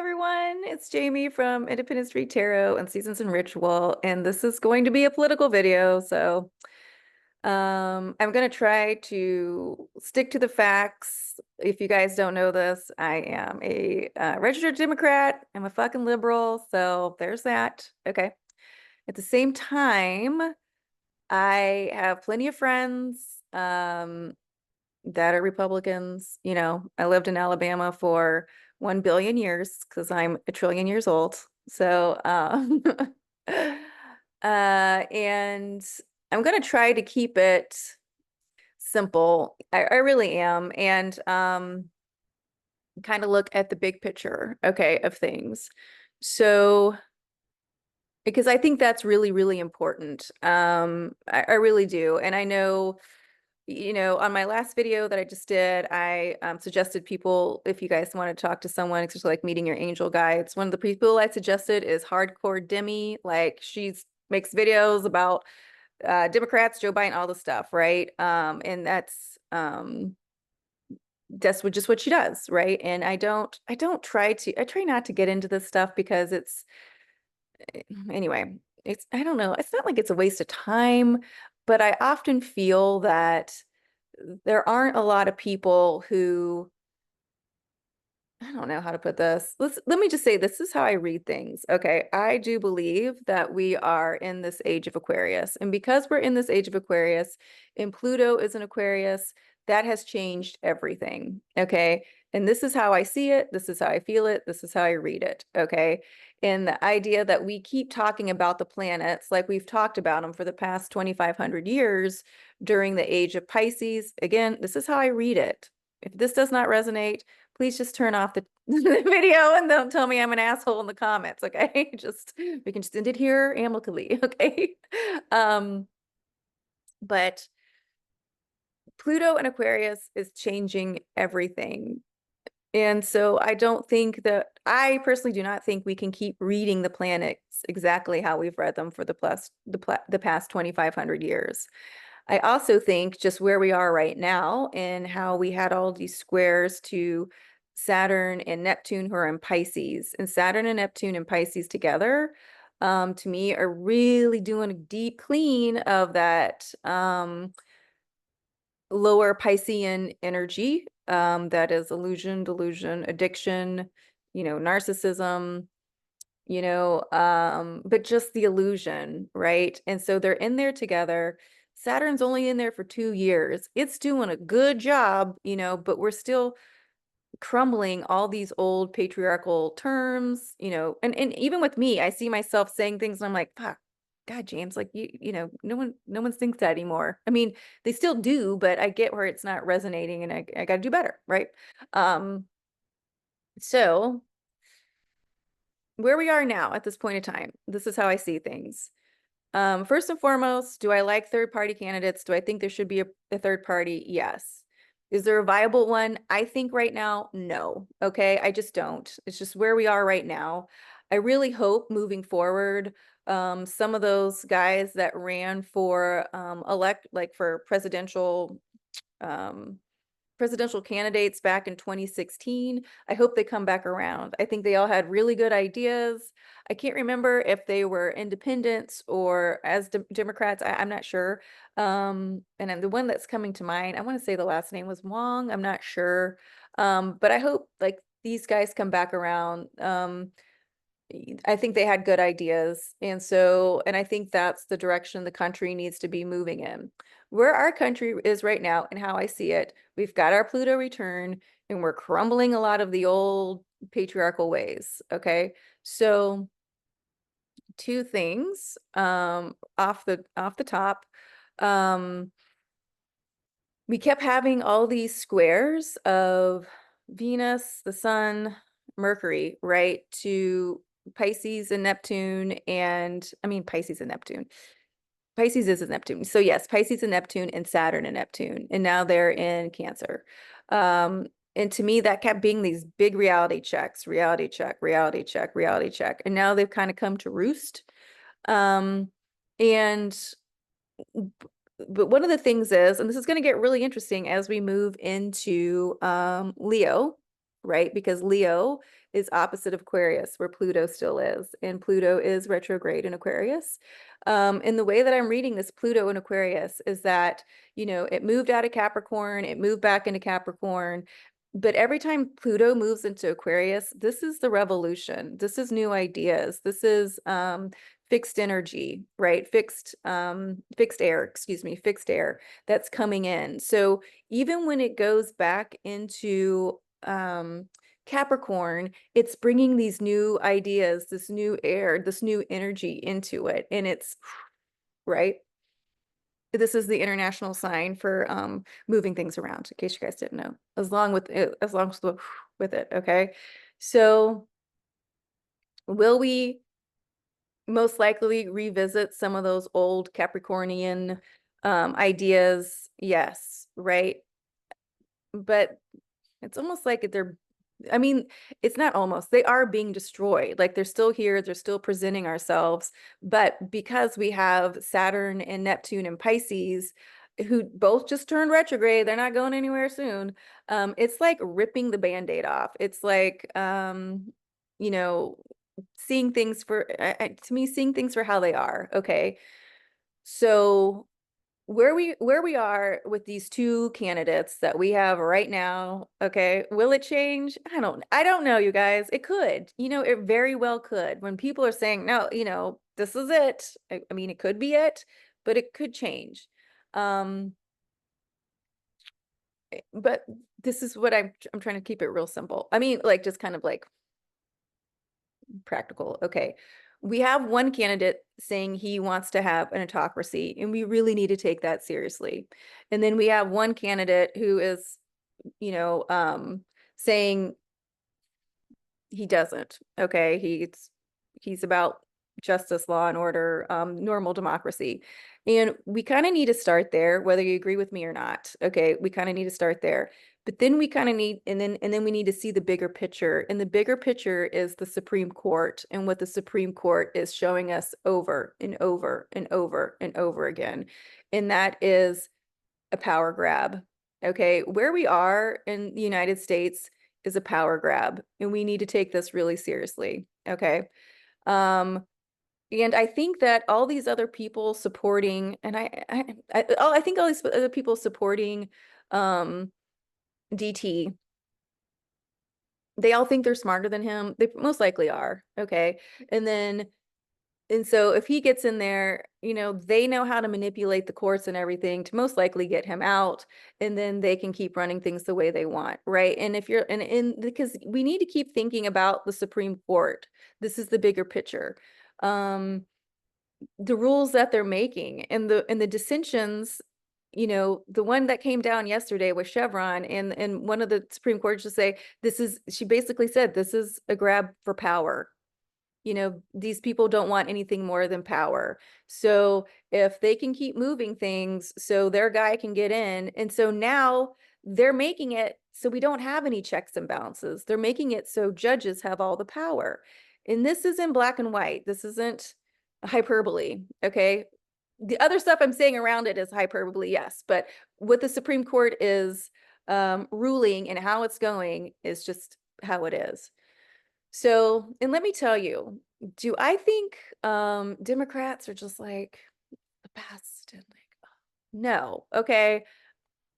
everyone. It's Jamie from Independent Street Tarot and Seasons and Ritual, and this is going to be a political video. So, I'm going to try to stick to the facts. If you guys don't know this, I am a registered Democrat. I'm a fucking liberal, so there's that. Okay. At the same time, I have plenty of friends that are Republicans. You know, I lived in Alabama for 1 billion years because I'm a trillion years old. So, and I'm gonna try to keep it simple. I really am, and kind of look at the big picture, okay, of things. So, because I think that's really, really important. I really do, and I know on my last video that I just did, I suggested people, if you guys want to talk to someone, especially like meeting your angel guides, one of the people I suggested is Hardcore Demi. Like she's makes videos about Democrats, Joe Biden, all the stuff, right? And that's just what she does, right? And I try not to get into this stuff because anyway, I don't know. It's not like it's a waste of time, but I often feel that there aren't a lot of people who, I don't know how to put this. Let me just say this is how I read things. Okay. I do believe that we are in this age of Aquarius. And because we're in this age of Aquarius and Pluto is an Aquarius, that has changed everything. Okay. And this is how I see it. This is how I feel it. This is how I read it. Okay. And the idea that we keep talking about the planets like we've talked about them for the past 2,500 years during the age of Pisces. Again, this is how I read it. If this does not resonate, please just turn off the, the video and don't tell me I'm an asshole in the comments, okay? We can just end it here amicably, okay? But Pluto and Aquarius is changing everything. And so I personally do not think we can keep reading the planets exactly how we've read them for the past 2,500 years. I also think just where we are right now and how we had all these squares to Saturn and Neptune who are in Pisces, and Saturn and Neptune and Pisces together, to me are really doing a deep clean of that lower Piscean energy, that is illusion, delusion, addiction, narcissism, but just the illusion, right? And so they're in there together. Saturn's only in there for 2 years. It's doing a good job, but we're still crumbling all these old patriarchal terms, and even with me, I see myself saying things and I'm like, fuck, God, James, like no one thinks that anymore. I mean, they still do, but I get where it's not resonating and I gotta do better, right? So where we are now at this point in time, this is how I see things. First and foremost, do I like third-party candidates? Do I think there should be a third party? Yes. Is there a viable one? I think right now, no. Okay, I just don't. It's just where we are right now. I really hope moving forward, some of those guys that ran for for um, presidential candidates back in 2016. I hope they come back around. I think they all had really good ideas. I can't remember if they were independents or as Democrats. I'm not sure. And then the one that's coming to mind, I want to say the last name was Wong. I'm not sure. But I hope like these guys come back around. I think they had good ideas. And I think that's the direction the country needs to be moving in. Where our country is right now and how I see it, we've got our Pluto return and we're crumbling a lot of the old patriarchal ways. Okay. So two things off the top. We kept having all these squares of Venus, the Sun, Mercury, right, to Pisces and Neptune, and I mean Pisces and Neptune. Pisces is Neptune. So yes, Pisces and Neptune and Saturn and Neptune, and now they're in Cancer. And to me, that kept being these big reality checks, reality check, reality check, reality check, and now they've kind of come to roost. And but one of the things is, and this is going to get really interesting as we move into Leo, right? Because Leo is opposite of Aquarius, where Pluto still is, and Pluto is retrograde in Aquarius. And the way that I'm reading this Pluto in Aquarius is that, it moved out of Capricorn, it moved back into Capricorn, but every time Pluto moves into Aquarius, this is the revolution. This is new ideas. This is fixed energy, right? Fixed air, excuse me, fixed air that's coming in. So even when it goes back into Capricorn, it's bringing these new ideas, this new air, this new energy into it. And it's right. This is the international sign for moving things around, in case you guys didn't know. As long as with it, okay? So will we most likely revisit some of those old Capricornian ideas? Yes, right? But it's almost like I mean, it's not almost, they are being destroyed. Like they're still here, they're still presenting ourselves. But because we have Saturn and Neptune and Pisces, who both just turned retrograde, they're not going anywhere soon. It's like ripping the Band-Aid off. It's like, you know, seeing things for, to me, seeing things for how they are. Okay. So where we are with these two candidates that we have right now, okay, will it change? I don't know, you guys. It could, it very well could. When people are saying, no, this is it. I mean, it could be it, but it could change. But this is what I'm trying to keep it real simple. I mean, like just kind of like practical. Okay. We have one candidate saying he wants to have an autocracy, and we really need to take that seriously. And then we have one candidate who is, saying he doesn't. Okay. He's about justice, law and order, normal democracy. And we kind of need to start there, whether you agree with me or not. Okay. We kind of need to start there. But then we kind of need, and then we need to see the bigger picture. And the bigger picture is the Supreme Court and what the Supreme Court is showing us over and over and over and over again. And that is a power grab. Okay. Where we are in the United States is a power grab, and we need to take this really seriously. Okay. And I think that all these other people supporting, and I think all these other people supporting DT, they all think they're smarter than him. They most likely are. Okay. And so if he gets in there, they know how to manipulate the courts and everything to most likely get him out, and then they can keep running things the way they want, right? And if you're and because we need to keep thinking about the Supreme Court. This is the bigger picture. The rules that they're making and the dissensions, the one that came down yesterday with Chevron, and one of the Supreme Court just say she basically said this is a grab for power. These people don't want anything more than power. So if they can keep moving things so their guy can get in, and so now they're making it so we don't have any checks and balances. They're making it so judges have all the power. And this is in black and white. This isn't hyperbole, okay? The other stuff I'm saying around it is hyperbole, yes, but what the Supreme Court is ruling and how it's going is just how it is. So, and let me tell you, do I think Democrats are just like the best? And like, no, okay.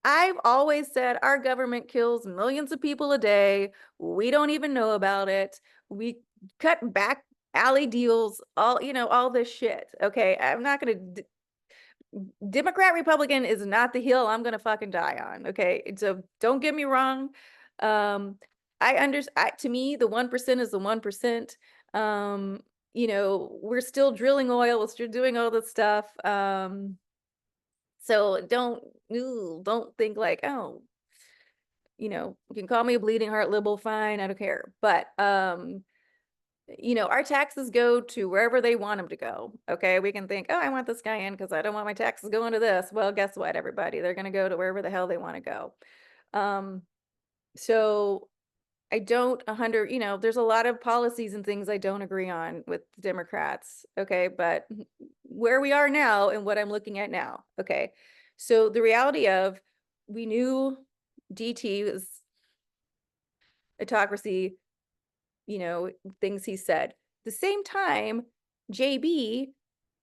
I've always said our government kills millions of people a day. We don't even know about it. We cut back alley deals, all this shit. Okay. I'm not going to, Democrat Republican is not the hill I'm going to fucking die on. Okay. So don't get me wrong. To me, the 1% is the 1%. We're still drilling oil, we're still doing all this stuff. So don't think like, oh, you can call me a bleeding heart liberal, fine, I don't care. But our taxes go to wherever they want them to go. Okay, we can think, oh, I want this guy in because I don't want my taxes going to this. Well, guess what, everybody? They're going to go to wherever the hell they want to go. So I don't 100, there's a lot of policies and things I don't agree on with Democrats. Okay, but where we are now and what I'm looking at now. Okay, so the reality of we knew DT was autocracy. things he said. The same time, JB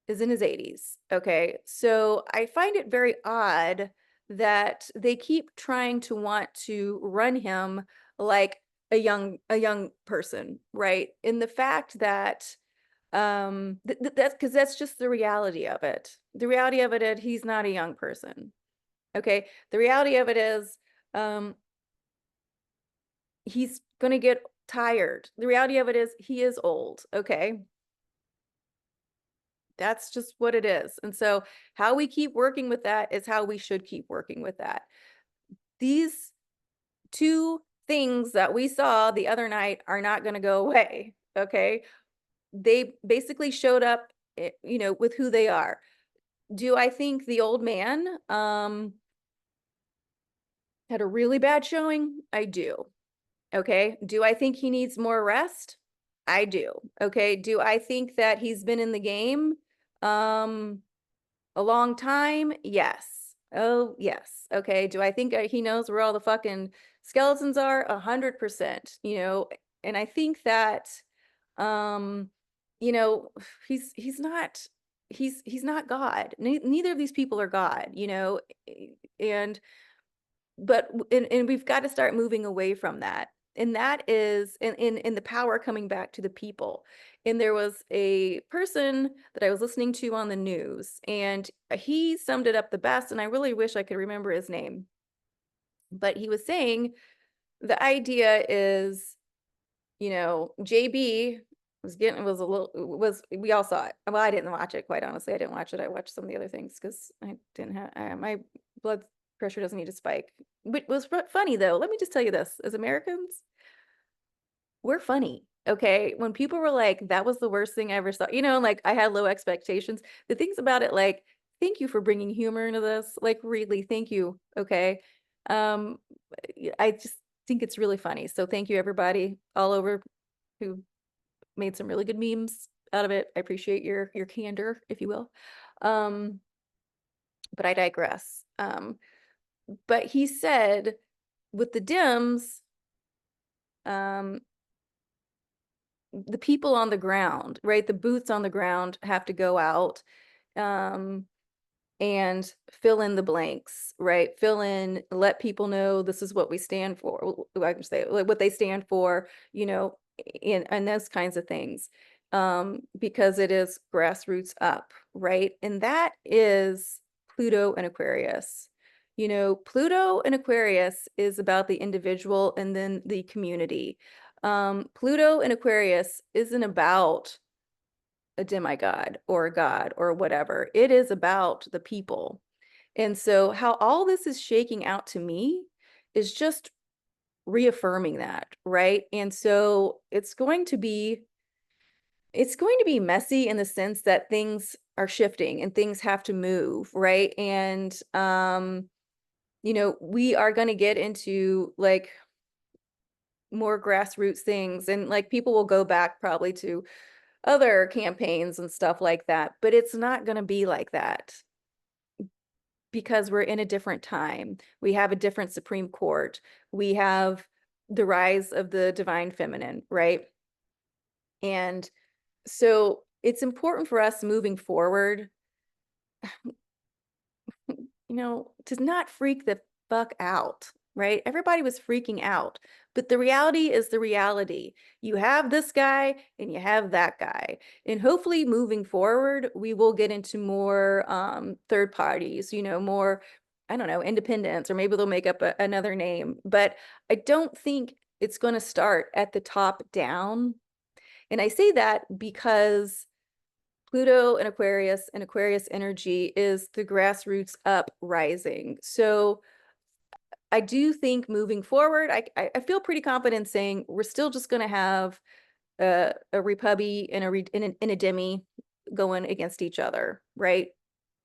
is in his 80s. Okay. So I find it very odd that they keep trying to want to run him like a young person, right? In the fact that that's because that's just the reality of it. The reality of it is he's not a young person. Okay. The reality of it is he's gonna get tired. The reality of it is he is old. Okay. That's just what it is. And so how we keep working with that is how we should keep working with that. These two things that we saw the other night are not going to go away. Okay. They basically showed up, with who they are. Do I think the old man had a really bad showing? I do. Okay. Do I think he needs more rest? I do. Okay. Do I think that he's been in the game a long time? Yes. Oh, yes. Okay. Do I think he knows where all the fucking skeletons are? 100%, and I think that um you know he's not he's not God. Neither of these people are God, and and we've got to start moving away from that. And that is in the power coming back to the people. And there was a person that I was listening to on the news, and he summed it up the best, and I really wish I could remember his name. But he was saying the idea is, JB was a little was we all saw it. Well, I didn't watch it, quite honestly. I didn't watch it. I watched some of the other things because I didn't have my blood pressure doesn't need to spike. But it was funny though. Let me just tell you this: as Americans, we're funny. Okay, when people were like, "That was the worst thing I ever saw," like I had low expectations. The things about it, like, thank you for bringing humor into this. Like, really, thank you. Okay, um, I just think it's really funny. So thank you everybody all over who made some really good memes out of it. I appreciate your candor, if you will. Um, but I digress. But he said with the Dems, um, the people on the ground, right? The boots on the ground have to go out. Um, and fill in the blanks, right? Fill in, let people know this is what we stand for. I can say like, what they stand for, and those kinds of things. Because it is grassroots up, right? And that is Pluto and Aquarius. Pluto and Aquarius is about the individual and then the community. Pluto and Aquarius isn't about a demigod or a god or whatever. It is about the people. And so how all this is shaking out to me is just reaffirming that, right? And so it's going to be messy in the sense that things are shifting and things have to move, right? And we are going to get into like more grassroots things, and like people will go back probably to other campaigns and stuff like that, but it's not going to be like that because we're in a different time. We have a different Supreme Court. We have the rise of the divine feminine, right? And so it's important for us moving forward, to not freak the fuck out, right? Everybody was freaking out, but the reality is the reality. You have this guy and you have that guy. And hopefully moving forward, we will get into more third parties, more, I don't know, independents, or maybe they'll make up another name. But I don't think it's going to start at the top down. And I say that because Pluto and Aquarius energy is the grassroots uprising. So I do think moving forward, I feel pretty confident saying we're still just going to have a Repubby and a Demi going against each other, right?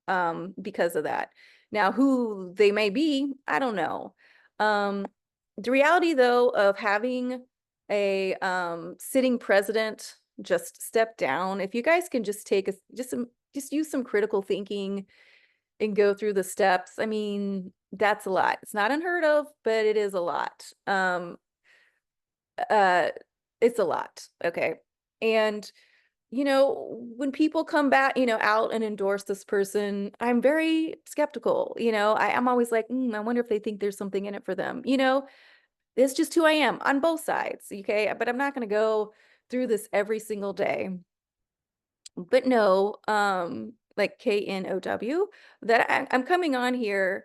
Because of that. Now, who they may be, I don't know. The reality, though, of having a sitting president just step down, if you guys can just take just use some critical thinking and go through the steps. I mean, that's a lot. It's not unheard of, but it is a lot. Uh, It's a lot, okay? And, when people come back, out and endorse this person, I'm very skeptical, I'm always like, I wonder if they think there's something in it for them, It's just who I am on both sides, okay? But I'm not gonna go through this every single day. But no, like KNOW, that I'm coming on here,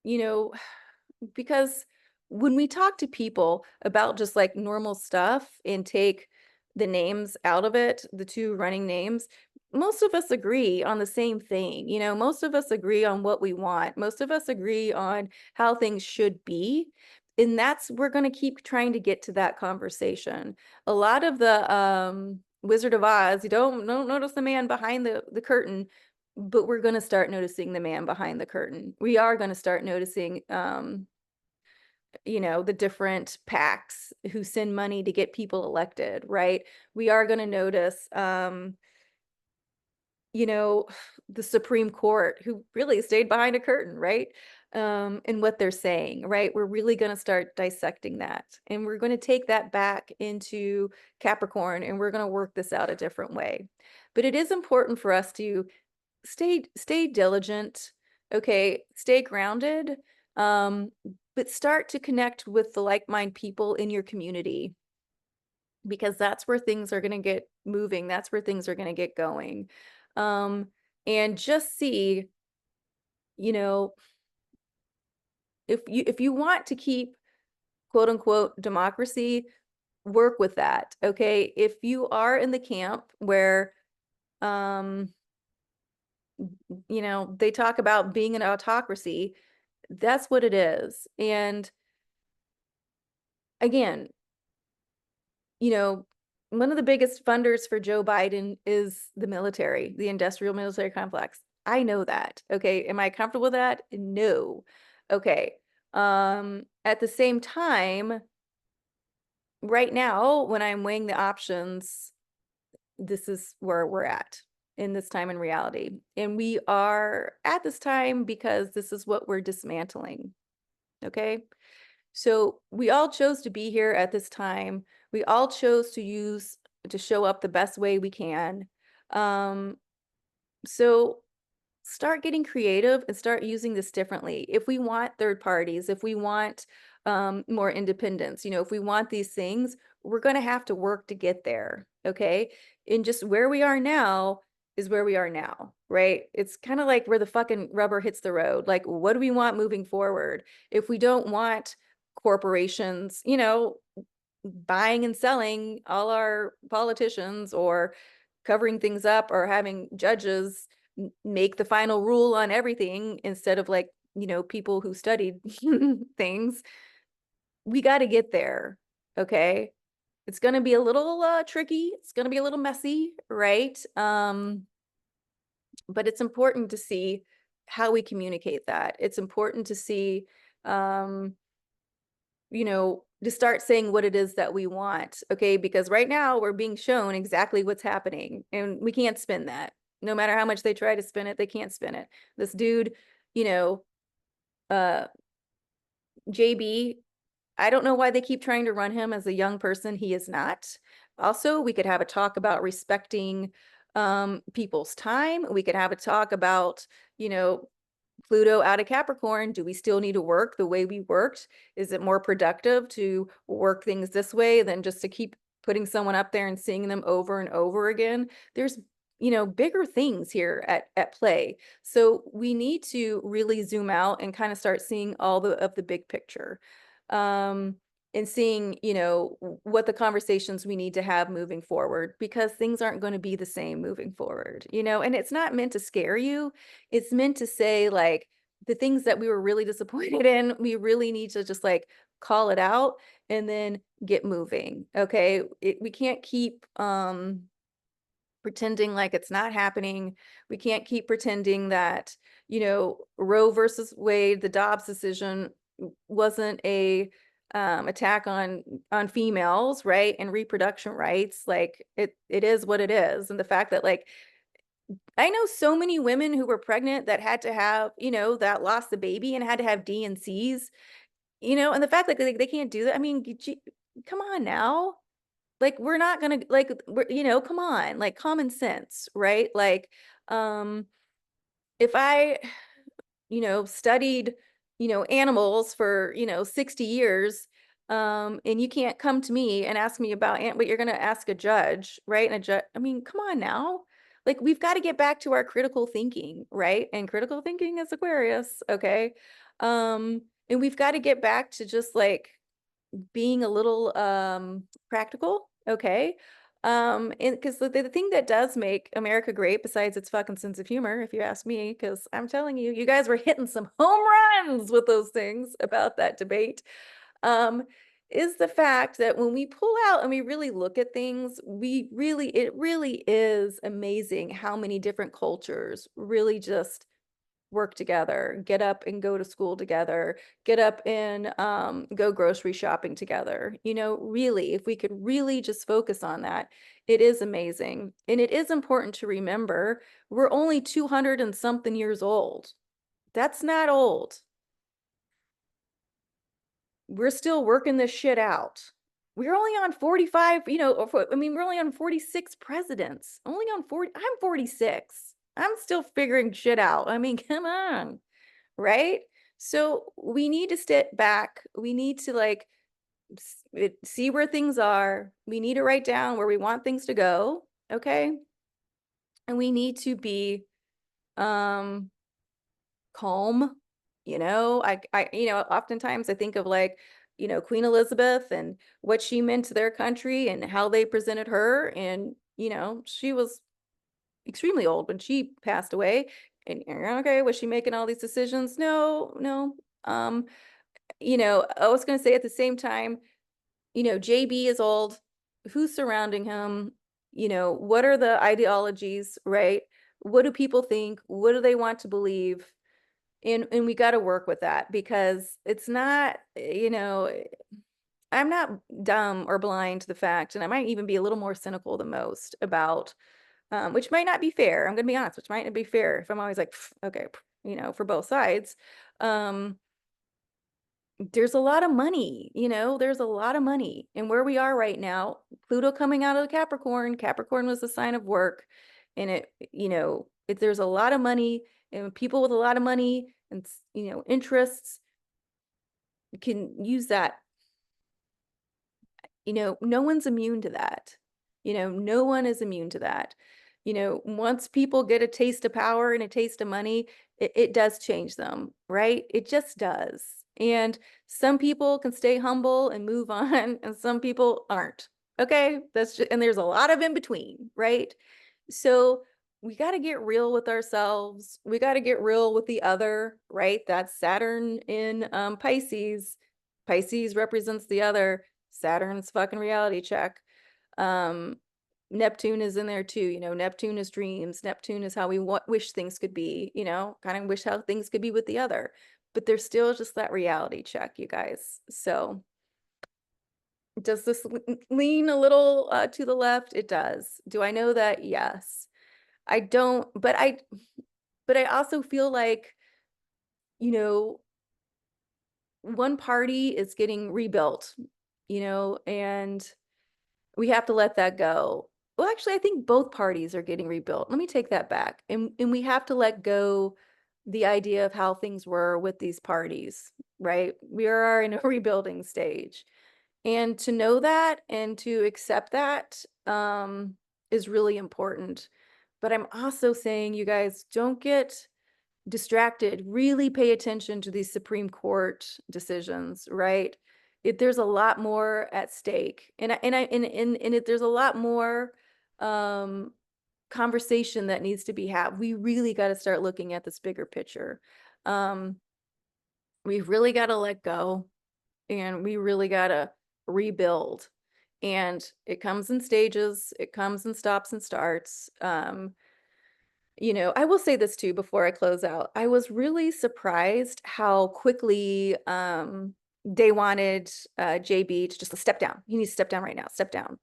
you know, because when we talk to people about just like normal stuff and take the names out of it, the two running names, most of us agree on the same thing. Most of us agree on what we want. Most of us agree on how things should be. And we're going to keep trying to get to that conversation. A lot of the Wizard of Oz, you don't notice the man behind the curtain, but we're going to start noticing the man behind the curtain. We are going to start noticing the different PACs who send money to get people elected, right? We are going to notice, you know, the Supreme Court who really stayed behind a curtain, right? And what they're saying, right? We're really going to start dissecting that. And we're going to take that back into Capricorn and we're going to work this out a different way. But it is important for us to stay diligent, okay, stay grounded, um, but start to connect with the like-minded people in your community because that's where things are going to get moving. That's where things are going to get going. Um, and just see, you know, if you want to keep quote unquote democracy, work with that. Okay. If you are in the camp where um they talk about being an autocracy, that's what it is. And again, you know, one of the biggest funders for Joe Biden is the military, the industrial military complex. I know that. Okay. Am I comfortable with that? No. Okay. At the same time, right now, when I'm weighing the options, this is where we're at in this time in reality. And we are at this time because this is what we're dismantling. Okay. So we all chose to be here at this time. We all chose to show up the best way we can. Um, so start getting creative and start using this differently. If we want third parties, if we want more independence, if we want these things, we're going to have to work to get there. Okay. And just where we are now is where we are now, right? It's kind of like where the fucking rubber hits the road. Like, what do we want moving forward? If we don't want corporations, buying and selling all our politicians or covering things up or having judges make the final rule on everything instead of like, people who studied things, we got to get there. Okay. It's going to be a little tricky. It's going to be a little messy, right? But it's important to see how we communicate that. It's important to see, um, to start saying what it is that we want. Okay. Because right now we're being shown exactly what's happening and we can't spin that. No matter how much they try to spin it, they can't spin it. This dude, you know, uh, JB, I don't know why they keep trying to run him as a young person. He is not. Also, we could have a talk about respecting people's time. We could have a talk about, Pluto out of Capricorn. Do we still need to work the way we worked? Is it more productive to work things this way than just to keep putting someone up there and seeing them over and over again? There's bigger things here at play. So we need to really zoom out and kind of start seeing all of the big picture. Um, and seeing, what the conversations we need to have moving forward because things aren't going to be the same moving forward, and it's not meant to scare you. It's meant to say like the things that we were really disappointed in, we really need to just like call it out and then get moving. Okay. We can't keep, pretending like it's not happening. We can't keep pretending that, Roe versus Wade, the Dobbs decision wasn't a attack on females, right? And reproduction rights. Like it is what it is. And the fact that like I know so many women who were pregnant that had to have, that lost the baby and had to have D&Cs, and the fact that they can't do that. I mean, come on now. Like, we're not gonna like, come on, like common sense, right? Like, um, if I, studied, animals for, 60 years, and you can't come to me and ask me about but you're gonna ask a judge, right? And a judge, I mean, come on now. Like, we've got to get back to our critical thinking, right? And critical thinking is Aquarius, okay? And we've got to get back to just like being a little practical, okay? And because the thing that does make America great, besides its fucking sense of humor, if you ask me, because I'm telling you, you guys were hitting some home runs with those things about that debate, um, is the fact that when we pull out and we really look at things, it really is amazing how many different cultures really just work together, get up and go to school together, get up and go grocery shopping together. Really, if we could really just focus on that, it is amazing. And it is important to remember we're only 200 and something years old. That's not old. We're still working this shit out. We're only on 45, we're only on 46 presidents. Only on 40. I'm 46. I'm still figuring shit out. I mean, come on. Right? So we need to step back. We need to like see where things are. We need to write down where we want things to go. Okay. And we need to be um calm. Oftentimes I think of like, Queen Elizabeth and what she meant to their country and how they presented her. And, she was extremely old when she passed away. And okay, was she making all these decisions? No, no. Um, I was going to say at the same time, JB is old. Who's surrounding him? What are the ideologies, right? What do people think? What do they want to believe? And we got to work with that because it's not, I'm not dumb or blind to the fact, and I might even be a little more cynical than most about, which might not be fair. I'm going to be honest, which might not be fair if I'm always like, okay, for both sides. Um, there's a lot of money, there's a lot of money. And where we are right now, Pluto coming out of the Capricorn was a sign of work. And there's a lot of money and people with a lot of money and, interests can use that. No one's immune to that. No one is immune to that. Once people get a taste of power and a taste of money, it does change them, right? It just does. And some people can stay humble and move on, and some people aren't. Okay. And there's a lot of in between, right? So we got to get real with ourselves. We got to get real with the other, right? That's Saturn in Pisces. Pisces represents the other. Saturn's fucking reality check. Um, Neptune is in there too. Neptune is dreams. Neptune is how we wish things could be, kind of wish how things could be with the other. But there's still just that reality check, you guys. So does this lean a little to the left? It does. Do I know that? Yes. I don't, but I also feel like, you know, one party is getting rebuilt, and we have to let that go. Well, actually, I think both parties are getting rebuilt. Let me take that back. And we have to let go the idea of how things were with these parties, right? We are in a rebuilding stage. And to know that and to accept that is really important. But I'm also saying, you guys, don't get distracted. Really pay attention to these Supreme Court decisions, right? There's a lot more at stake, there's a lot more um, conversation that needs to be had. We really got to start looking at this bigger picture. Um, we've really got to let go, and we really got to rebuild. And it comes in stages. It comes in stops and starts. I will say this too before I close out. I was really surprised how quickly they wanted JB to just step down. He needs to step down right now, step down.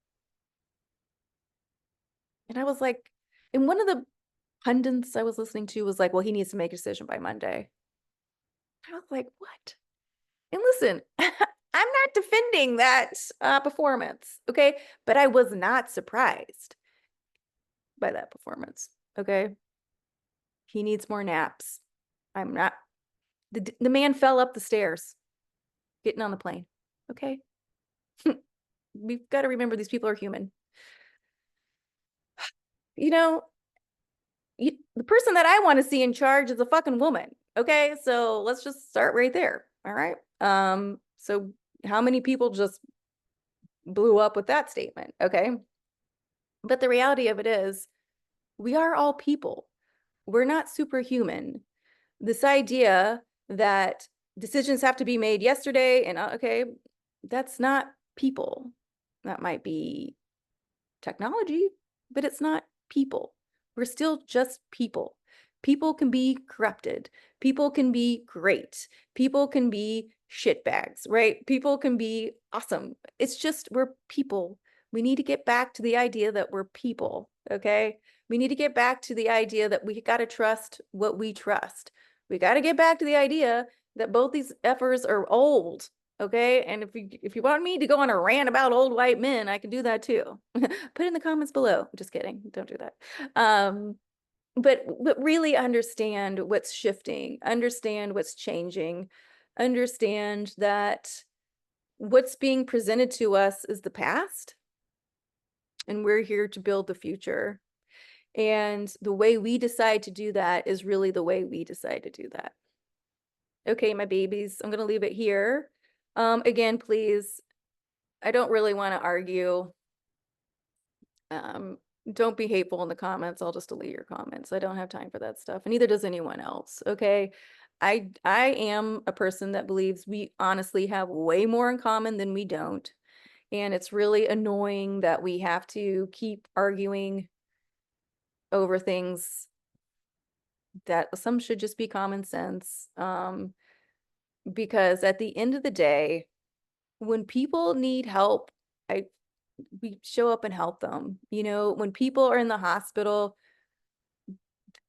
And I was like, and one of the pundits I was listening to was like, well, he needs to make a decision by Monday. I was like, what? And listen, I'm not defending that performance, okay? But I was not surprised by that performance, okay? He needs more naps. I'm not. The man fell up the stairs getting on the plane, okay? We've got to remember these people are human. You know, the person that I want to see in charge is a fucking woman, okay? So let's just start right there, all right? So how many people just blew up with that statement, okay? But the reality of it is, we are all people. We're not superhuman. This idea that decisions have to be made yesterday and okay, that's not people. That might be technology, but it's not people. We're still just people. People can be corrupted. People can be great. People can be shitbags, right? People can be awesome. It's just we're people. We need to get back to the idea that we're people, okay? We need to get back to the idea that we got to trust what we trust. We got to get back to the idea that both these effers are old, okay? And if you want me to go on a rant about old white men, I can do that too. Put it in the comments below. Just kidding. Don't do that. But really understand what's shifting, understand what's changing, understand that what's being presented to us is the past, and we're here to build the future. And the way we decide to do that is really the way we decide to do that. Okay, my babies, I'm going to leave it here. Again, please, I don't really want to argue. Don't be hateful in the comments. I'll just delete your comments. I don't have time for that stuff. And neither does anyone else. Okay. I am a person that believes we honestly have way more in common than we don't. And it's really annoying that we have to keep arguing over things that some should just be common sense. Because at the end of the day, when people need help, we show up and help them. You know, when people are in the hospital,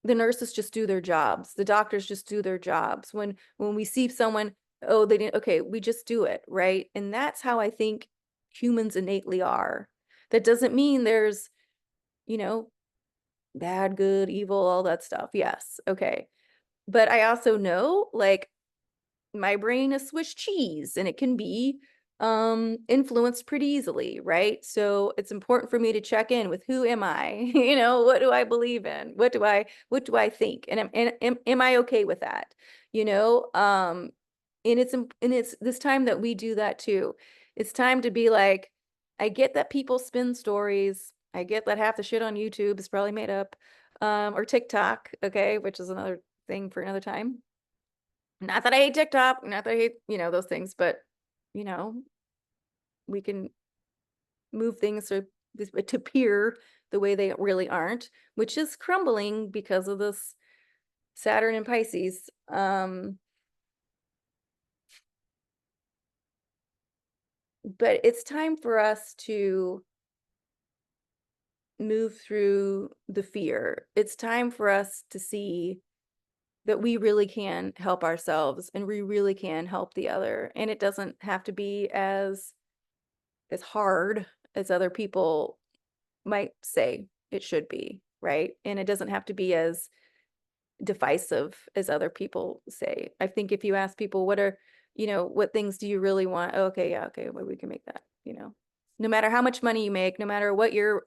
the nurses just do their jobs. The doctors just do their jobs. When we see someone, oh, they didn't, okay, we just do it, right? And that's how I think humans innately are. That doesn't mean there's, you know, bad, good, evil, all that stuff. Yes, okay. But I also know, like, my brain is Swiss cheese and it can be influenced pretty easily, right? So it's important for me to check in with who am I? You know, what do I believe in? What do I think? And am I okay with that? You know, and it's this time that we do that too. It's time to be like, I get that people spin stories. I get that half the shit on YouTube is probably made up, or TikTok, okay, which is another thing for another time. Not that I hate TikTok, not that I hate, you know, those things, but you know, we can move things to appear the way they really aren't, which is crumbling because of this Saturn and Pisces. But it's time for us to move through the fear. It's time for us to see that we really can help ourselves and we really can help the other. And it doesn't have to be as hard as other people might say it should be, right? And it doesn't have to be as divisive as other people say. I think if you ask people, what are, you know, what things do you really want? Oh, okay, yeah, okay, well, we can make that, you know. No matter how much money you make, no matter what your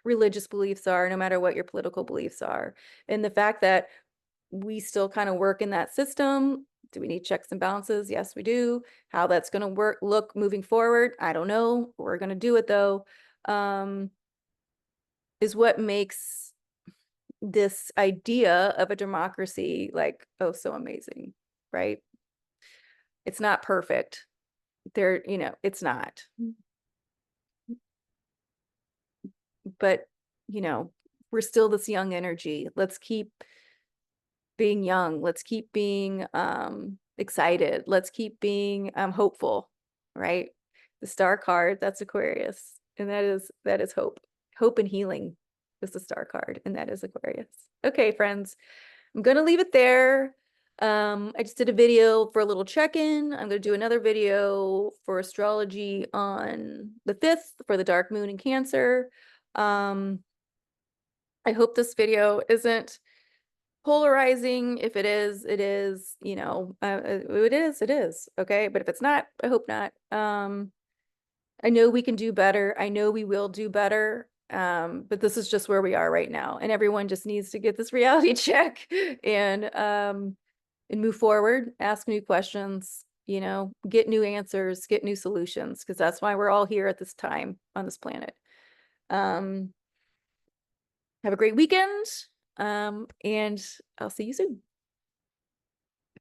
religious beliefs are, no matter what your political beliefs are. And the fact that we still kind of work in that system. Do we need checks and balances? Yes, we do. How that's going to look moving forward, I don't know. We're going to do it though. Is what makes this idea of a democracy like, oh, so amazing, right? It's not perfect. There, you know, it's not. But, you know, we're still this young energy. Let's keep being young. Let's keep being excited. Let's keep being hopeful, right? The star card, that's Aquarius. And that is hope. Hope and healing is the star card, and that is Aquarius. Okay, friends, I'm gonna leave it there. I just did a video for a little check-in. I'm gonna do another video for astrology on the 5th for the dark moon in Cancer. I hope this video isn't polarizing. If it is, it is, it is, okay? But if it's not, I hope not. I know we can do better. I know we will do better. But this is just where we are right now. And everyone just needs to get this reality check and move forward, ask new questions, get new answers, get new solutions, because that's why we're all here at this time on this planet. Have a great weekend. And I'll see you soon.